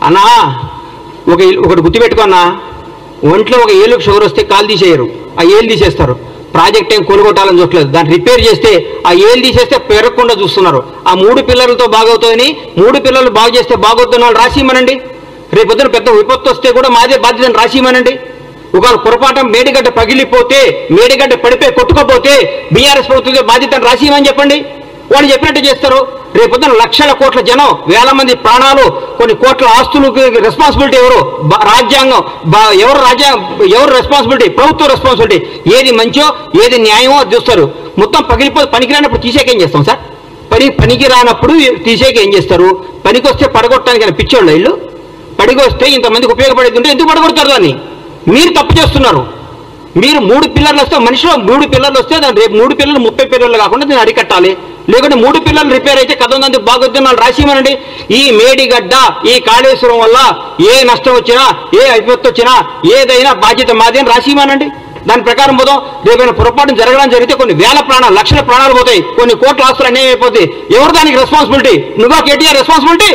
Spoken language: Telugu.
అన్నా ఒకటి గుర్తుపెట్టుకున్నా, ఒంట్లో ఒక ఏలుకు షుగర్ వస్తే కాలు తీసేయరు, ఆ ఏలు తీసేస్తారు. ప్రాజెక్ట్ ఏం కొనుగొట్టాలని చూడలేదు, దాన్ని రిపేర్ చేస్తే ఆ ఏలు తీసేస్తే పెరగకుండా చూస్తున్నారు. ఆ 3 పిల్లలతో బాగవుతుందని 3 పిల్లలు బాగు చేస్తే బాగవుతున్న వాళ్ళు రాసిమనండి. రేపొద్దున పెద్ద విపత్తు వస్తే కూడా మాదే బాధ్యతను రాసిమనండి. ఒకవేళ పొరపాటు మేడిగడ్డ పగిలిపోతే, మేడిగడ్డ పడిపోయి కొట్టుకోపోతే బీఆర్ఎస్ ప్రభుత్వం బాధ్యతను రాసిమని చెప్పండి. వాళ్ళు చెప్పినట్టు చేస్తారు. రేపొద్దున లక్షల కోట్ల జనం, వేల మంది ప్రాణాలు, కొన్ని కోట్ల ఆస్తులకు రెస్పాన్సిబిలిటీ ఎవరు? రాజ్యాంగం. ఎవరు రెస్పాన్సిబిలిటీ? ప్రభుత్వ రెస్పాన్సిబిలిటీ. ఏది మంచో ఏది న్యాయమో అది చూస్తారు. మొత్తం పగిలిపోతే పనికిరానప్పుడు తీసేకేం చేస్తాం సార్? పనికి రానప్పుడు తీసేకి ఏం చేస్తారు? పనికి వస్తే పడగొట్టడానికి పిచ్చోళ్ళు ఇల్లు. పడికి వస్తే ఇంతమందికి ఉపయోగపడేది ఉంటే ఎందుకు పడగొడతారు దాన్ని? మీరు తప్పు చేస్తున్నారు. మీరు 3 పిల్లర్లు వస్తే, మనిషిలో 3 పిల్లర్లు వస్తే దాని రేపు 3 పిల్లలు 30 పిల్లర్లు కాకుండా దీన్ని అరికట్టాలి. లేకుంటే 3 పిల్లలు రిపేర్ అయితే కదంతా బాగొద్దు వాళ్ళు రాసిమనండి. ఈ మేడిగడ్డ, ఈ కాళేశ్వరం వల్ల ఏ నష్టం వచ్చినా, ఏ విపత్తు వచ్చినా ఏదైనా బాధ్యత మాది అని రాసిమనండి. దాని ప్రకారం పోదాం. రేపైనా పొరపాటు జరగడం జరిగితే కొన్ని వేల ప్రాణాలు, లక్షల ప్రాణాలు పోతాయి, కొన్ని కోట్ల ఆస్తులు అన్యాయం అయిపోతాయి. ఎవరు దానికి రెస్పాన్సిబిలిటీ? నువ్వా కేటీఆర్ రెస్పాన్సిబిలిటీ?